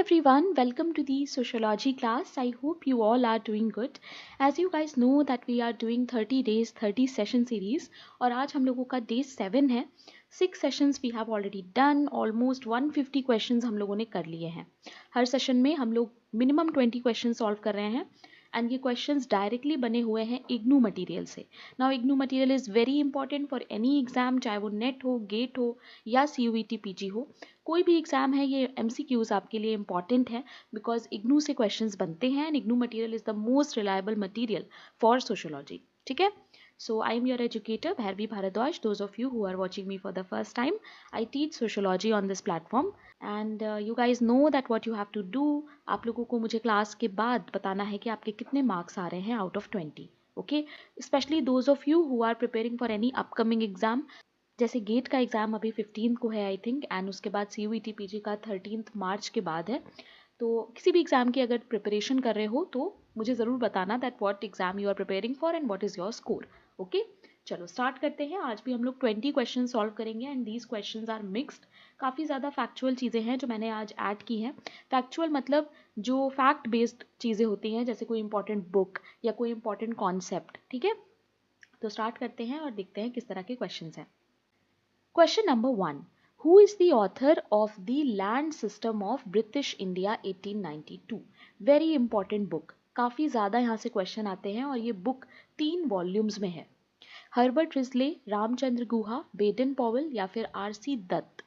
everyone, welcome to the sociology class. I hope you all are doing good. As you guys know that we are doing 30 days 30 session series और आज हम लोगों का day 7 है. 6 sessions we have already done. Almost 150 questions हम लोगों ने कर लिए हैं. हर session में हम लोग minimum 20 questions solve कर रहे हैं. एंड ये क्वेश्चंस डायरेक्टली बने हुए हैं इग्नू मटेरियल से. Now IGNOU material is very important for any exam, चाहे वो नेट हो, गेट हो या CUET PG हो. कोई भी एग्जाम है, ये MCQs आपके लिए इंपॉर्टेंट है बिकॉज इग्नू से क्वेश्चंस बनते हैं and IGNOU material is the most reliable material for sociology. ठीक है. So I am your educator Bharvi Bharadwaj. Those of you who are watching me for the first time, I teach sociology on this platform and you guys know that what you have to do. आप लोगों को मुझे class के बाद बताना है कि आपके कितने मार्क्स आ रहे हैं out of 20. Okay, especially those of you who are preparing for any upcoming exam. जैसे गेट का एग्ज़ाम अभी 15 को है आई थिंक, एंड उसके बाद CUET PG का 13 मार्च के बाद है. तो किसी भी एग्ज़ाम की अगर प्रिपरेशन कर रहे हो तो मुझे ज़रूर बताना that what exam you are preparing for and what is your score. Okay, चलो स्टार्ट करते हैं. आज भी हम लोग 20 क्वेश्चन सॉल्व करेंगे and these questions are mixed. काफ़ी ज़्यादा फैक्चुअल चीज़ें हैं जो मैंने आज ऐड की हैं. फैक्चुअल मतलब जो फैक्ट बेस्ड चीज़ें होती हैं, जैसे कोई इंपॉर्टेंट बुक या कोई इंपॉर्टेंट कॉन्सेप्ट. ठीक है, तो स्टार्ट करते हैं और देखते हैं किस तरह के क्वेश्चन हैं. Question number 1. Who is the author of The Land System of British India 1892? Very important book. काफ़ी ज़्यादा यहाँ से क्वेश्चन आते हैं और ये बुक 3 वॉल्यूम्स में है. Herbert Risley, Ramachandra Guha, Baden Powell या फिर RC दत्त.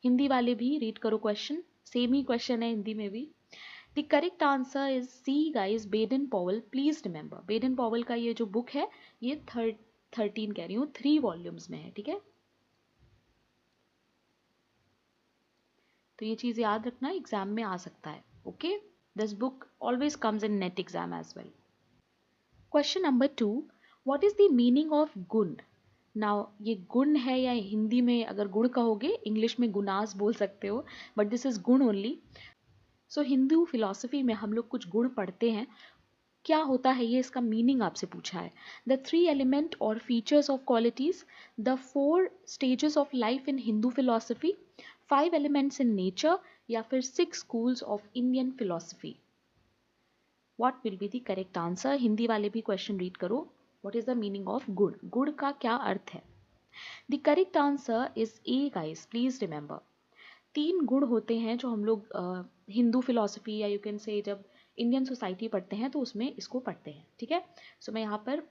हिंदी वाले भी रीड करो क्वेश्चन, सेम ही क्वेश्चन है हिंदी में भी. The correct answer is C guys, Baden Powell. Please remember Baden Powell का ये जो बुक है ये 13 कह रही हूँ 3 वॉल्यूम्स में है. ठीक है, तो ये चीज़ याद रखना, एग्जाम में आ सकता है. Okay, this book always comes in NET exam as well. Question number 2. What is the meaning of guna? Now ये गुण है या हिंदी में अगर गुण कहोगे, इंग्लिश में गुनास बोल सकते हो, बट दिस इज गुण ओनली. सो हिंदू फिलॉसफी में हम लोग कुछ गुण पढ़ते हैं. क्या होता है ये, इसका मीनिंग आपसे पूछा है. द 3 एलिमेंट और features of qualities, the 4 stages of life in Hindu philosophy, 5 elements in nature या फिर 6 schools of Indian philosophy. What will be the correct answer? Hindi वाले भी क्वेश्चन रीड करो. What is the meaning of गुण? गुण का क्या अर्थ है? The correct answer is A guys, please remember. 3 गुण होते हैं जो हम लोग हिंदू फिलॉसफी या यू कैन से जब इंडियन सोसाइटी पढ़ते हैं तो उसमें इसको पढ़ते हैं. ठीक है, सो मैं यहाँ पर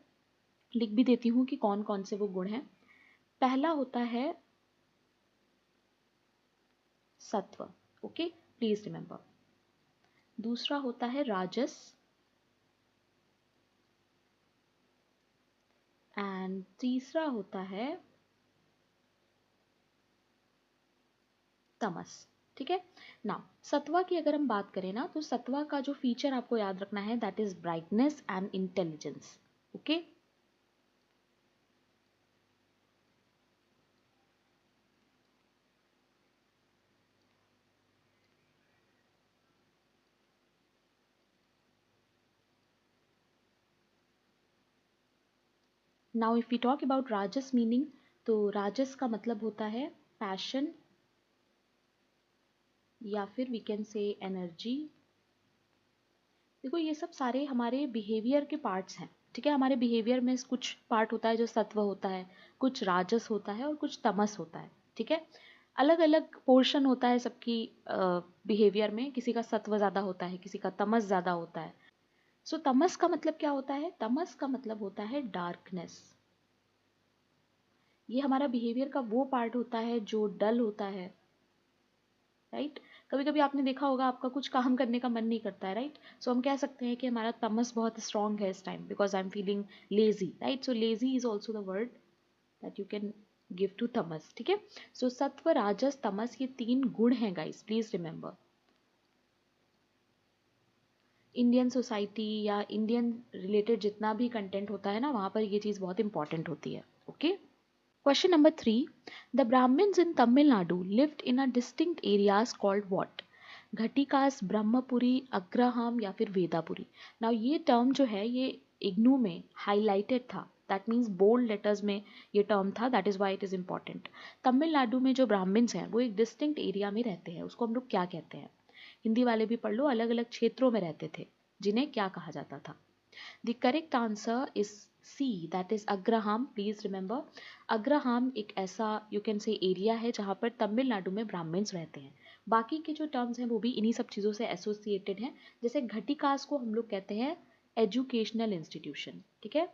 लिख भी देती हूँ कि कौन कौन से वो गुण हैं. पहला होता है सत्व. Okay, please remember. दूसरा होता है राजस एंड तीसरा होता है तमस. ठीक है, नाउ सत्वा की अगर हम बात करें ना, तो सत्वा का जो फीचर आपको याद रखना है that is brightness and intelligence. Okay, now if we talk about rajas meaning, तो राजस का मतलब होता है पैशन या फिर वी कैन से एनर्जी. देखो ये सब सारे हमारे बिहेवियर के पार्ट्स हैं. ठीक है, हमारे बिहेवियर में कुछ पार्ट होता है जो सत्व होता है, कुछ राजस होता है और कुछ तमस होता है. ठीक है, अलग अलग पोर्शन होता है सबकी बिहेवियर में. किसी का सत्व ज़्यादा होता है, किसी का तमस ज़्यादा होता है. सो तमस का मतलब क्या होता है? तमस का मतलब होता है डार्कनेस. ये हमारा बिहेवियर का वो पार्ट होता है जो डल होता है. राइट, कभी कभी आपने देखा होगा आपका कुछ काम करने का मन नहीं करता है. राइट, सो हम कह सकते हैं कि हमारा तमस बहुत स्ट्रांग है इस time because I am feeling lazy. Right, so lazy is also the word that you can give to tamas. ठीक है, सो सत्व, राजस, तमस, ये 3 गुण हैं guys, please remember. Indian society या इंडियन रिलेटेड जितना भी कंटेंट होता है ना, वहाँ पर ये चीज़ बहुत इंपॉर्टेंट होती है. Okay, question number 3. The Brahmins in Tamil Nadu lived in a distinct areas called what? Ghatikas, Brahmapuri, agraham या फिर वेदापुरी. नाउ ये टर्म जो है ये इग्नू में हाईलाइटेड था. दैट मीन्स बोल्ड लेटर्स में ये टर्म था. That is why it is important. Tamil Nadu में जो ब्राह्मण्स हैं वो एक डिस्टिंक्ट एरिया में रहते हैं, उसको हम लोग क्या कहते हैं? हिंदी वाले भी पढ़ लो, अलग अलग क्षेत्रों में रहते थे जिन्हें क्या कहा जाता था। The correct answer is C, that is agraham. Please remember, agraham एक ऐसा यू कैन से एरिया है जहाँ पर तमिलनाडु में ब्राह्मण्स रहते हैं। बाकी के जो टर्म्स हैं वो भी इन्हीं सब चीज़ों से एसोसिएटेड हैं। जैसे घटिकास को हम लोग कहते हैं एजुकेशनल इंस्टीट्यूशन, ठीक है।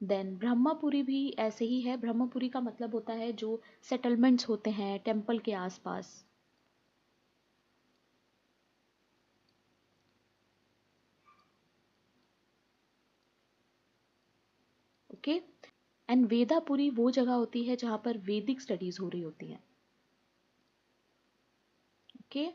देन ब्रह्मपुरी भी ऐसे ही है। ब्रह्मपुरी का मतलब होता है जो सेटलमेंट्स होते हैं टेम्पल के आसपास। ओके, एंड वेदापुरी वो जगह होती है जहाँ पर वैदिक स्टडीज हो रही होती हैं। ओके,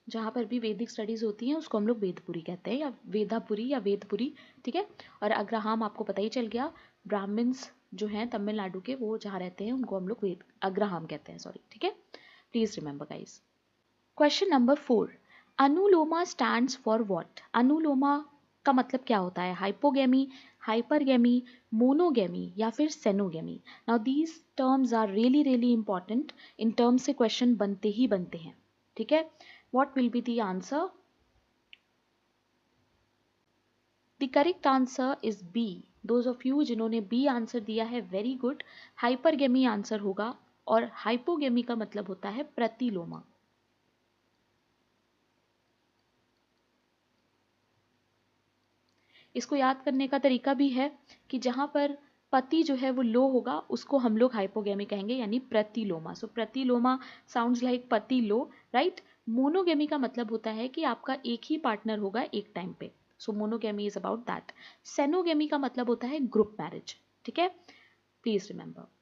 जहाँ पर भी वैदिक स्टडीज होती हैं उसको हम लोग वेदपुरी कहते हैं, या वेदापुरी या वेदपुरी, ठीक है। और अग्रहाम आपको पता ही चल गया, ब्राह्मण्स जो हैं तमिलनाडु के वो जहाँ रहते हैं उनको हम लोग वेद अग्रहाम कहते हैं, सॉरी, ठीक है। Please remember guys. Question number 4, anuloma stands for what? Anuloma का मतलब क्या होता है? हाइपोगेमी, हाइपरगेमी, मोनोगेमी या फिर xenogamy? Now these terms are really really important. इन टर्म्स से क्वेश्चन बनते ही बनते हैं, ठीक है। What will be the answer? The correct answer is B. Those of you जिन्होंने बी आंसर दिया है, वेरी गुड। हाइपरगेमी आंसर होगा, और हाइपोगेमी का मतलब होता है प्रतिलोमा। इसको याद करने का तरीका भी है कि जहां पर पति जो है वो लो होगा उसको हम लोग हाइपोगेमी कहेंगे, यानी प्रतिलोमा। सो प्रतिलोमा साउंड्स लाइक पति लो, राइट। मोनोगेमी का मतलब होता है कि आपका एक ही पार्टनर होगा एक टाइम पे। सो मोनोगेमी इज अबाउट दैट। सेनोगेमी का मतलब होता है ग्रुप मैरिज, ठीक है। Please remember.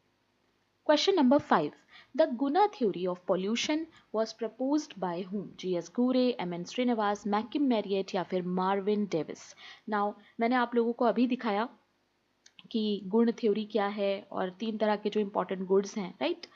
Question number 5. The Guna theory of pollution was proposed by whom? G.S. Gure, M.N. Srinivas, Malcolm Marriott या फिर मार्विन डेविस? Now मैंने आप लोगों को अभी दिखाया कि गुण थ्योरी क्या है और 3 तरह के जो इंपॉर्टेंट गुड्स हैं, राइट।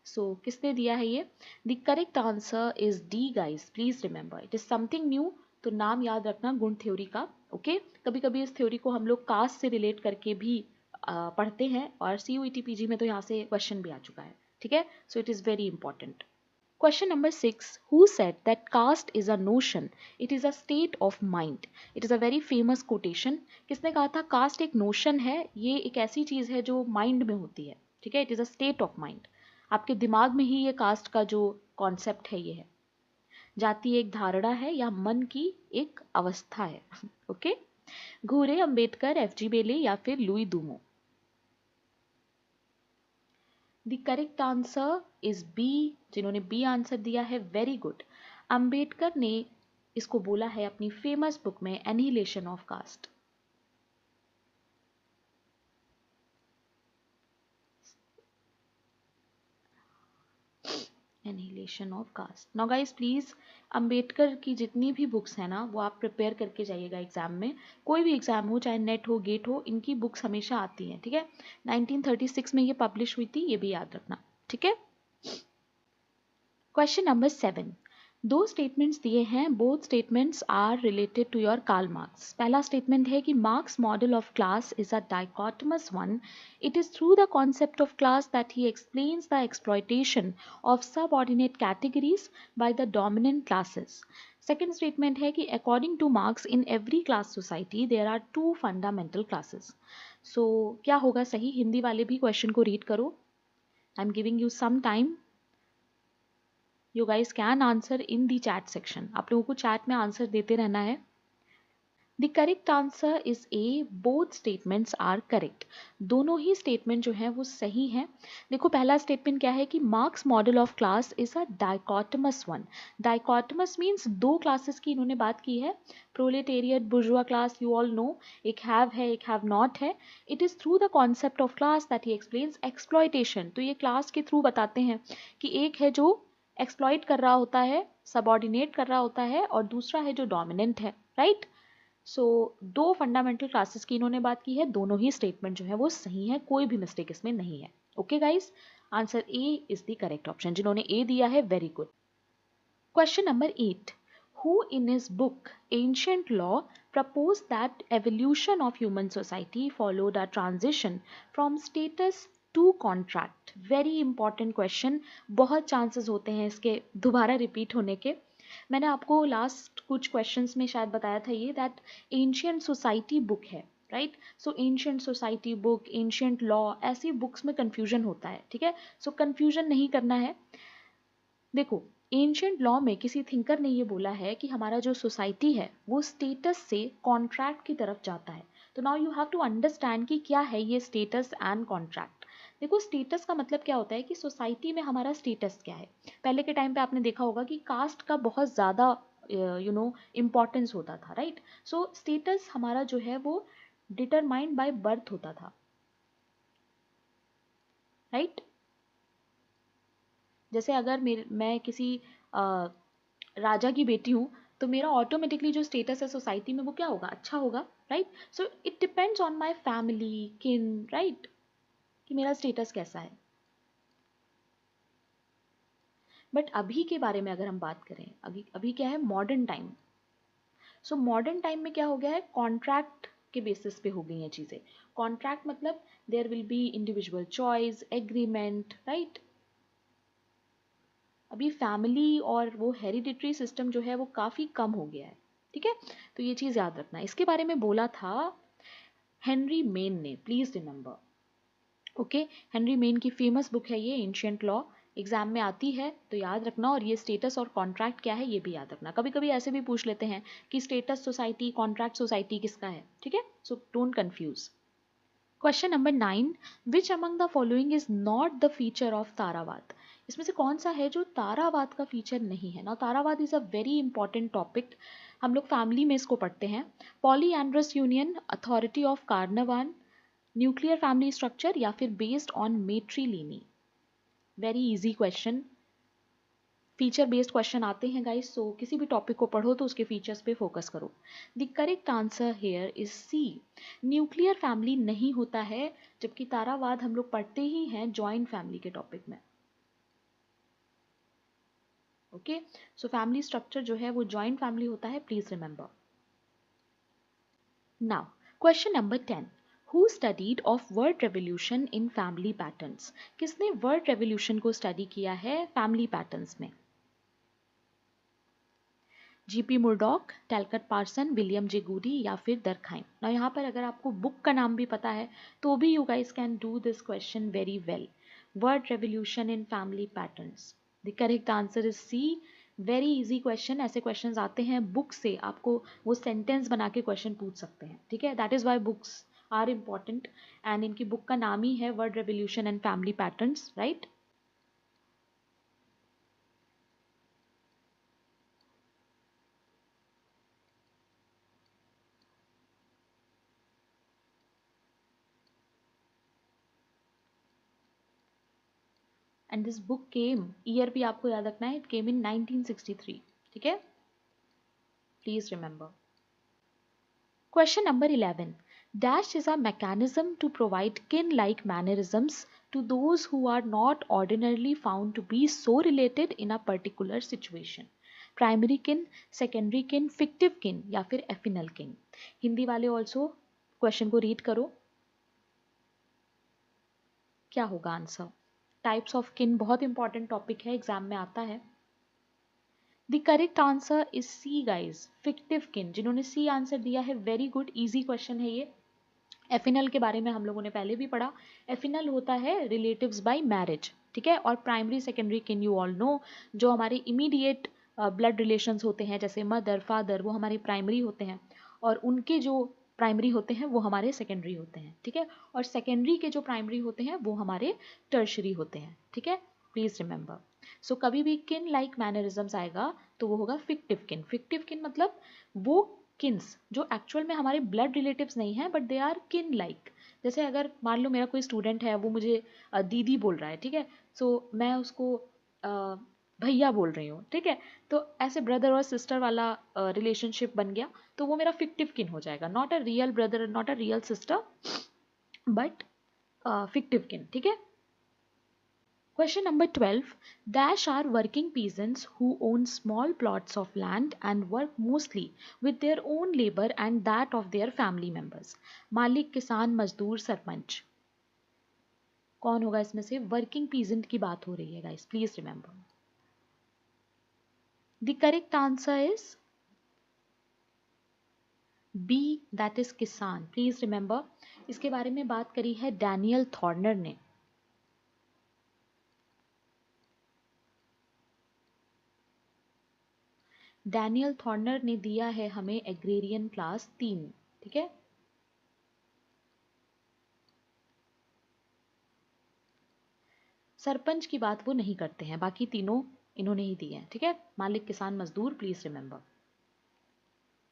सो किसने दिया है ये? The correct answer is D guys. Please remember, it is something new, तो नाम याद रखना गुण थ्योरी का, ओके। कभी कभी इस थ्योरी को हम लोग कास्ट से रिलेट करके भी पढ़ते हैं, और CUET PG में तो यहाँ से क्वेश्चन भी आ चुका है, ठीक है। So it is very important. Question number 6. Who said that caste is a notion? It is a state of mind. It is a very famous quotation. किसने कहा था कास्ट एक नोशन है, ये एक ऐसी चीज़ है जो माइंड में होती है, ठीक है। It is a state of mind. आपके दिमाग में ही ये कास्ट का जो कॉन्सेप्ट है ये है। जाति एक धारणा है या मन की एक अवस्था है, ओके। घूरे, अंबेडकर, FG बेले या फिर Louis Dumont? The correct answer is B. जिन्होंने बी आंसर दिया है, वेरी गुड। अंबेडकर ने इसको बोला है अपनी फेमस बुक में, annihilation of caste. Annihilation of caste. Now guys please, Ambedkar की जितनी भी बुक्स हैं ना वो आप प्रिपेयर करके जाइएगा एग्जाम में। कोई भी एग्जाम हो, चाहे नेट हो, गेट हो, इनकी बुक्स हमेशा आती हैं, ठीक है। 1936 में ये पब्लिश हुई थी, ये भी याद रखना, ठीक है। Question number 7. दो स्टेटमेंट्स दिए हैं, both statements are related to your Karl Marx. पहला स्टेटमेंट है कि Marx model of class is a dichotomous one. It is through the concept of class that he explains the exploitation of subordinate categories by the dominant classes. Second statement है कि according to Marx in every class society there are 2 fundamental classes. So क्या होगा सही? हिंदी वाले भी question को read करो। I am giving you some time. You guys can answer in the chat section. आप लोगों को चैट में आंसर देते रहना है। The correct answer is A. Both statements are correct. दोनों ही स्टेटमेंट जो हैं वो सही हैं। देखो पहला स्टेटमेंट क्या है कि Marx model of class is a dichotomous one. Dichotomous means दो क्लासेस की इन्होंने बात की है, proletariat, bourgeois class, you all know. एक हैव है, एक हैव नॉट है। It is through the concept of class that he explains exploitation. तो ये क्लास के थ्रू बताते हैं कि एक है जो एक्सप्लॉइट कर रहा होता है, सबऑर्डिनेट कर रहा होता है, और दूसरा है जो डोमिनेंट है, राइट। सो दो फंडामेंटल क्लासेस की इन्होंने बात की है, दोनों ही स्टेटमेंट जो है वो सही है, कोई भी मिस्टेक इसमें नहीं है, okay guys. Answer A is the correct option. जिन्होंने ए दिया है, very good. Question number 8. Who in his book Ancient Law proposed that evolution of human society followed a transition from status to contract? Very important question. बहुत chances होते हैं इसके दोबारा repeat होने के. मैंने आपको लास्ट कुछ क्वेश्चंस में शायद बताया था ये दैट एंशियंट सोसाइटी बुक है, right. So ancient society book, ancient law, ऐसी बुक्स में कंफ्यूजन होता है, ठीक है. सो कंफ्यूजन नहीं करना है. देखो, एंशियंट लॉ में किसी थिंकर ने ये बोला है कि हमारा जो सोसाइटी है वो स्टेटस से कॉन्ट्रैक्ट की तरफ जाता है. तो now you have to understand कि क्या है ये स्टेटस एंड कॉन्ट्रैक्ट. देखो, स्टेटस का मतलब क्या होता है कि सोसाइटी में हमारा स्टेटस क्या है. पहले के टाइम पे आपने देखा होगा कि कास्ट का बहुत ज़्यादा इम्पोर्टेंस होता था, राइट. सो स्टेटस हमारा जो है वो डिटरमाइंड बाय बर्थ होता था, राइट. जैसे अगर मैं किसी राजा की बेटी हूँ तो मेरा ऑटोमेटिकली जो स्टेटस है सोसाइटी में वो क्या होगा, अच्छा होगा, right. So it depends on my family, किन, राइट, कि मेरा स्टेटस कैसा है. बट अभी के बारे में अगर हम बात करें, अभी अभी क्या है, modern time. So modern time में क्या हो गया है, कॉन्ट्रैक्ट के बेसिस पे हो गई हैं चीज़ें. कॉन्ट्रैक्ट मतलब there will be individual choice, agreement, right. अभी फैमिली और वो हेरिडिटरी सिस्टम जो है वो काफ़ी कम हो गया है, ठीक है. तो ये चीज़ याद रखना. इसके बारे में बोला था हेनरी मेन ने, please remember. Okay, Henry main की फेमस बुक है ये एंशियंट लॉ. एग्जाम में आती है तो याद रखना. और ये स्टेटस और कॉन्ट्रैक्ट क्या है ये भी याद रखना. कभी कभी ऐसे भी पूछ लेते हैं कि स्टेटस सोसाइटी, कॉन्ट्रैक्ट सोसाइटी किसका है, ठीक है. So don't confuse. Question number 9. Which among the following is not the feature of tharavad? इसमें से कौन सा है जो तारावाद का फीचर नहीं है. ना, tharavad is a very important topic. हम लोग फैमिली में इसको पढ़ते हैं. Polyandrous union, authority of karanavan, nuclear family structure, या फिर based on matriliny. Very easy question. Feature based question आते हैं गाइस. सो किसी भी टॉपिक को पढ़ो तो उसके फीचर्स पे फोकस करो. The correct answer here is C. Nuclear family नहीं होता है, जबकि तारावाद हम लोग पढ़ते ही हैं जॉइंट फैमिली के टॉपिक में. ओके, सो फैमिली स्ट्रक्चर जो है वो जॉइंट फैमिली होता है, please remember. Now question number 10. Who studied of word revolution in family patterns? किसने वर्ड रेवोल्यूशन को स्टडी किया है फैमिली पैटर्न्स में? G P Murdock, Talcott Parson, William J Goode, या फिर दरखाइम. ना, यहाँ पर अगर आपको बुक का नाम भी पता है तो भी you guys can do this question very well. World revolution in family patterns. The correct answer is C. Very easy question. ऐसे क्वेश्चन आते हैं बुक से, आपको वो सेंटेंस बना के क्वेश्चन पूछ सकते हैं, ठीक है. That is why books are important. And इनकी बुक का नाम ही है world revolution and family patterns, right. And this book came, year भी आपको याद रखना है, इट केम इन 1963, ठीक है. Please remember. Question number 11. Dash is a mechanism to provide kin-like mannerisms to those who are not ordinarily found to be so related in a particular situation. Primary किन, secondary किन, फिक्टिव किन, या फिर एफिनल किन. हिंदी वाले also question को read करो. क्या होगा आंसर? टाइप्स ऑफ किन बहुत इंपॉर्टेंट टॉपिक है, एग्जाम में आता है. The correct answer is C guys, fictive kin. जिन्होंने सी आंसर दिया है, वेरी गुड, इजी क्वेश्चन है ये. एफिनल के बारे में हम लोगों ने पहले भी पढ़ा. एफिनल होता है रिलेटिव्स बाय मैरिज, ठीक है. और प्राइमरी सेकेंडरी किन यू ऑल नो, जो हमारे इमीडिएट ब्लड रिलेशंस होते हैं जैसे मदर, फादर, वो हमारे प्राइमरी होते हैं. और उनके जो प्राइमरी होते हैं वो हमारे सेकेंडरी होते हैं, ठीक है. और सेकेंडरी के जो प्राइमरी होते हैं वो हमारे टर्शरी होते हैं, ठीक है. Please remember. सो कभी भी किन लाइक मैनरिज्म्स आएगा तो वो होगा फिक्टिव किन. फिक्टिव किन मतलब वो किन्स जो एक्चुअल में हमारे ब्लड रिलेटिव्स नहीं हैं बट दे आर किन लाइक. जैसे अगर मान लो मेरा कोई स्टूडेंट है, वो मुझे दीदी बोल रहा है, ठीक है. सो मैं उसको भैया बोल रही हूँ, ठीक है. तो ऐसे ब्रदर और सिस्टर वाला रिलेशनशिप बन गया, तो वो मेरा फिक्टिव किन हो जाएगा. Not a real brother, not a real sister, but fictive kin, ठीक है. Question number 12. Dash are working peasants who own small plots of land and work mostly with their own labor and that of their family members. मालिक, किसान, मजदूर, सरपंच। कौन होगा इसमें से? Working peasant की बात हो रही है guys, please remember. The correct answer is B, that is kisan. Please remember, इसके बारे में बात करी है डैनियल थॉर्नर ने। डैनियल थॉर्नर ने दिया है हमें एग्रेरियन क्लास 3, ठीक है। सरपंच की बात वो नहीं करते हैं, बाकी तीनों इन्होंने ही दिए हैं, ठीक है। मालिक, किसान, मजदूर, please remember.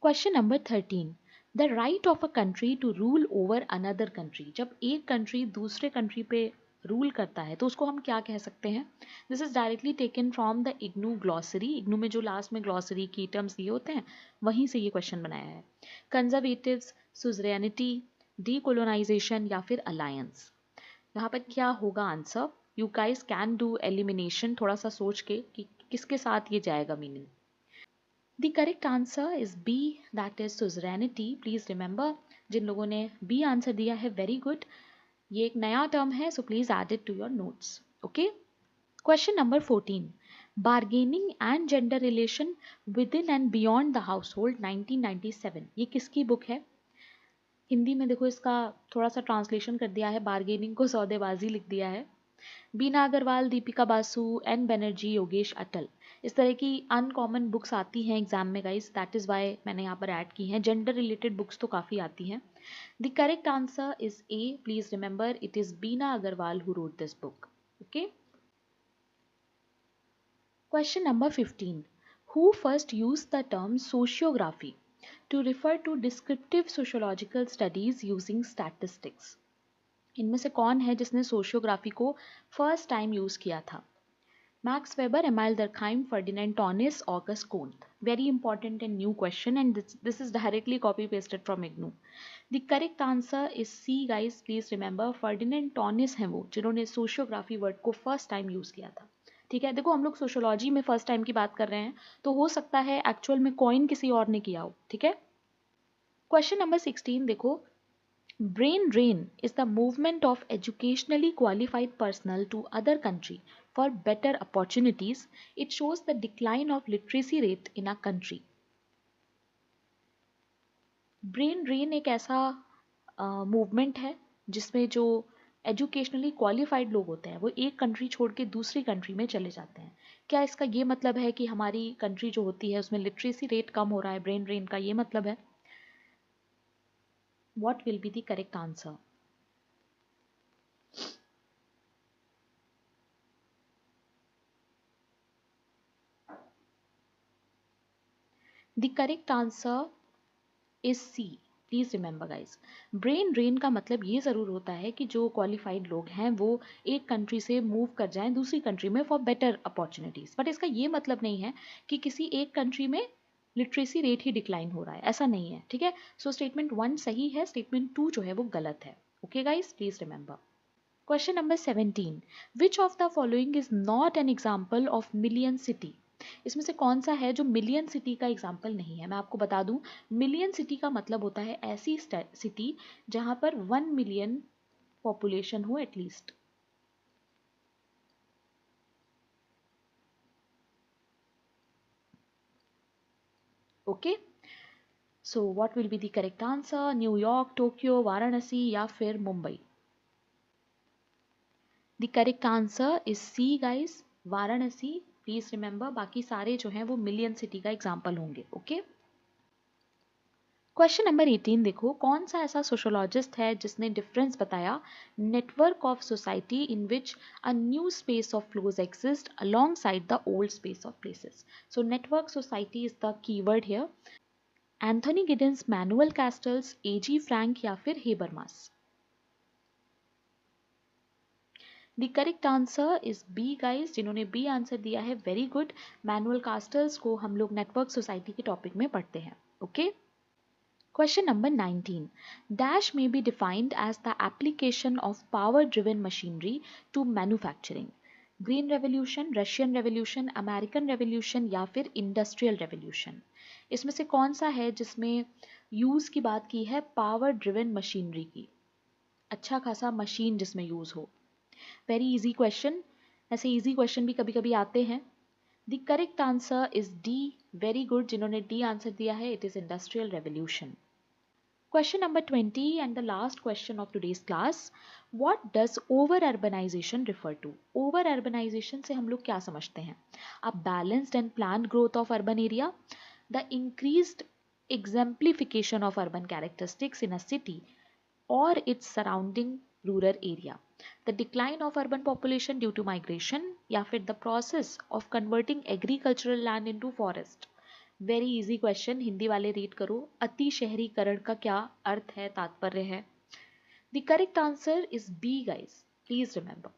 Question number 13। The right of a country to rule over another country. जब एक कंट्री दूसरे कंट्री पे रूल करता है तो उसको हम क्या कह सकते हैं? This is directly taken from the IGNOU glossary. IGNOU में जो लास्ट में ग्लॉसरी की टर्म्स दिए होते हैं वहीं से ये क्वेश्चन बनाया है। कंजर्वेटिव्स, सुजरेनिटी, डीकोलोनाइजेशन या फिर अलायंस। यहाँ पर क्या होगा answer? You guys can do elimination थोड़ा सा सोच के कि किसके साथ ये जाएगा meaning. The correct answer is B, that is suzerainty. Please remember, जिन लोगों ने बी आंसर दिया है वेरी गुड। ये एक नया टर्म है, so please add it to your notes, okay. Question number 14। Bargaining and gender relation within and beyond the household 1997, ये किसकी बुक है? हिंदी में देखो इसका थोड़ा सा ट्रांसलेशन कर दिया है, बार्गेनिंग को सौदेबाजी लिख दिया है। बीना अग्रवाल, दीपिका बासु, एन बनर्जी, योगेश अटल। इस तरह की अनकॉमन बुक्स आती हैं एग्जाम में गाइस, दैट इज वाई मैंने यहाँ पर ऐड की हैं। जेंडर रिलेटेड बुक्स तो काफ़ी आती हैं। The correct answer is A, please remember, it is Bina Agarwal who wrote this book, okay. Question number 15. Who first used the term sociography to refer to descriptive sociological studies using statistics? इनमें से कौन है जिसने सोशियोग्राफी को फर्स्ट टाइम यूज किया था? Max Weber, Emile Durkheim, Ferdinand Tonnies, August Comte. Very important and new question and this is directly copy pasted from IGNOU. The correct answer is C guys, please remember, Ferdinand Tonnies हैं वो जिन्होंने sociography word को first time use किया था, ठीक है। देखो हम लोग सोशियोलॉजी में फर्स्ट टाइम की बात कर रहे हैं, तो हो सकता है एक्चुअल में कॉइन किसी और ने किया हो, ठीक है। क्वेश्चन नंबर 16 देखो। Brain drain is the movement of educationally qualified personal to other country for better opportunities. It shows the decline of literacy rate in a country. Brain drain एक ऐसा मूवमेंट है जिसमें जो एजुकेशनली क्वालिफाइड लोग होते हैं वो एक कंट्री छोड़ के दूसरी कंट्री में चले जाते हैं। क्या इसका ये मतलब है कि हमारी कंट्री जो होती है उसमें लिटरेसी रेट कम हो रहा है? ब्रेन ड्रेन का ये मतलब है? What will be the correct answer? The correct answer is C, please remember guys. Brain drain का मतलब ये ज़रूर होता है कि जो क्वालिफाइड लोग हैं वो एक कंट्री से मूव कर जाएं दूसरी कंट्री में फॉर बेटर अपॉर्चुनिटीज़, बट इसका ये मतलब नहीं है कि किसी एक कंट्री में लिटरेसी रेट ही डिक्लाइन हो रहा है, ऐसा नहीं है, ठीक है। सो स्टेटमेंट 1 सही है, स्टेटमेंट 2 जो है वो गलत है, okay guys, please remember. Question number 17। Which of the following is not an example of million city? इसमें से कौन सा है जो मिलियन सिटी का एग्जाम्पल नहीं है? मैं आपको बता दूं, मिलियन सिटी का मतलब होता है ऐसी सिटी जहां पर 1 मिलियन पॉपुलेशन हो at least. Okay, so what will be the correct answer? New York, Tokyo, Varanasi या फिर Mumbai? The correct answer is C guys, Varanasi. Please remember, बाकी सारे जो हैं वो मिलियन सिटी का एग्जाम्पल होंगे, ओके। क्वेश्चन नंबर 18 देखो। कौन सा ऐसा सोशोलॉजिस्ट है जिसने डिफरेंस बताया network of society in which a new space of flows exist alongside the old space of places? So network society is the keyword here. Anthony Giddens, Manuel Castells, A G Frank या फिर Habermas? The correct answer is B guys, जिन्होंने B answer दिया है very good. Manual कास्टल्स को हम लोग network society के topic में पढ़ते हैं, okay. Question number 19. Dash may be defined as the application of power driven machinery to manufacturing. Green revolution, Russian revolution, American revolution या फिर इंडस्ट्रियल रेवोल्यूशन? इसमें से कौन सा है जिसमें यूज की बात की है पावर ड्रिवन मशीनरी की, अच्छा खासा मशीन जिसमें यूज हो? वेरी इजी क्वेश्चन, ऐसे इजी क्वेश्चन भी कभी कभी आते हैं। The correct answer is D. Very good, जिन्होंने डी आंसर दिया है, it is industrial revolution. Question number 20 and the last question of today's class. What does over urbanization refer to? Over urbanization से हम लोग क्या समझते हैं? A balanced and planned growth of urban area, the increased exemplification of urban characteristics in a city or its surrounding rural area, the decline of urban population due to migration या फिर the process of converting agricultural land into forest. Very easy question, Hindi वाले read करो। अति शहरीकरण का क्या अर्थ है, तात्पर्य है? The correct answer is B guys, please remember.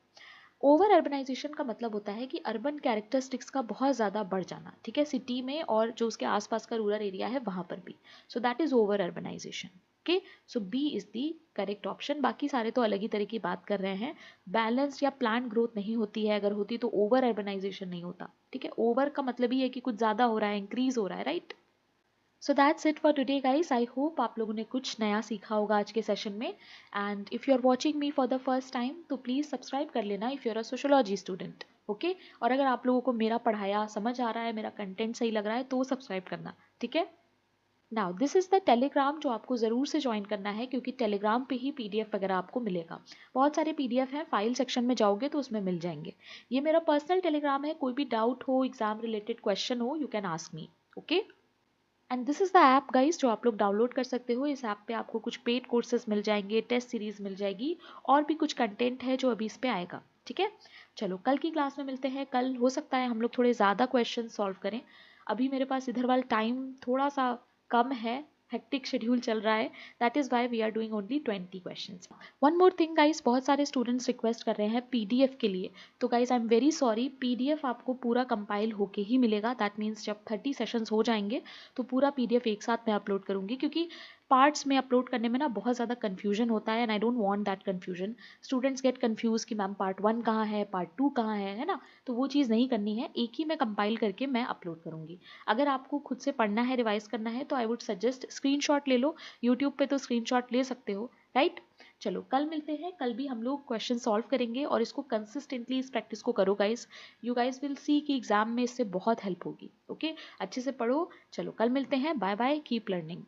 Over urbanisation का मतलब होता है कि अर्बन कैरेक्टरिस्टिक्स का बहुत ज़्यादा बढ़ जाना, ठीक है, सिटी में और जो उसके आसपास का रूरल एरिया है वहाँ पर भी। So that is over urbanisation. Okay, so B is the correct option. बाकी सारे तो अलग ही तरह की बात कर रहे हैं। बैलेंस्ड या प्लान ग्रोथ नहीं होती है, अगर होती तो ओवर अर्बनाइजेशन नहीं होता, ठीक है। ओवर का मतलब ही है कि कुछ ज़्यादा हो रहा है, इंक्रीज हो रहा है, right. So that's it for today guys. I hope आप लोगों ने कुछ नया सीखा होगा आज के सेशन में। And if you are watching me for the first time तो प्लीज़ सब्सक्राइब कर लेना if you are a sociology student. Okay, और अगर आप लोगों को मेरा पढ़ाया समझ आ रहा है, मेरा कंटेंट सही लग रहा है तो सब्सक्राइब करना, ठीक है। Now this is the Telegram जो आपको ज़रूर से ज्वाइन करना है, क्योंकि टेलीग्राम पे ही पीडीएफ वगैरह आपको मिलेगा। बहुत सारे पीडीएफ हैं, फाइल सेक्शन में जाओगे तो उसमें मिल जाएंगे। ये मेरा पर्सनल टेलीग्राम है, कोई भी डाउट हो, एग्जाम रिलेटेड क्वेश्चन हो, you can ask me. Okay, and this is the app guys जो आप लोग डाउनलोड कर सकते हो। इस ऐप पे आपको कुछ पेड कोर्सेज मिल जाएंगे, टेस्ट सीरीज मिल जाएगी और भी कुछ कंटेंट है जो अभी इस पे आएगा, ठीक है। चलो कल की क्लास में मिलते हैं। कल हो सकता है हम लोग थोड़े ज़्यादा क्वेश्चन सॉल्व करें। अभी मेरे पास इधर वाला टाइम थोड़ा सा कम है, हेक्टिक शेड्यूल चल रहा है, that is why we are doing only 20 questions. One more thing guys, बहुत सारे स्टूडेंट्स रिक्वेस्ट कर रहे हैं पीडीएफ के लिए। तो guys I am very sorry, PDF आपको पूरा कंपाइल होके ही मिलेगा। दैट मीन्स जब 30 सेशंस हो जाएंगे तो पूरा पीडीएफ एक साथ मैं अपलोड करूंगी, क्योंकि पार्ट्स में अपलोड करने में ना बहुत ज़्यादा कन्फ्यूजन होता है and I don't want that confusion. Students get confuse कि मैम पार्ट 1 कहाँ है, पार्ट 2 कहाँ है ना। तो वो चीज़ नहीं करनी है, एक ही मैं कंपाइल करके मैं अपलोड करूंगी। अगर आपको खुद से पढ़ना है, रिवाइज करना है, तो आई वुड सजेस्ट स्क्रीनशॉट ले लो। यूट्यूब पे तो स्क्रीनशॉट ले सकते हो, राइट। चलो कल मिलते हैं। कल भी हम लोग क्वेश्चन सॉल्व करेंगे और इसको कंसिस्टेंटली इस प्रैक्टिस को करो guys. You guys will see कि एग्जाम में इससे बहुत हेल्प होगी। ओके, अच्छे से पढ़ो। चलो कल मिलते हैं, बाय बाय, कीप लर्निंग।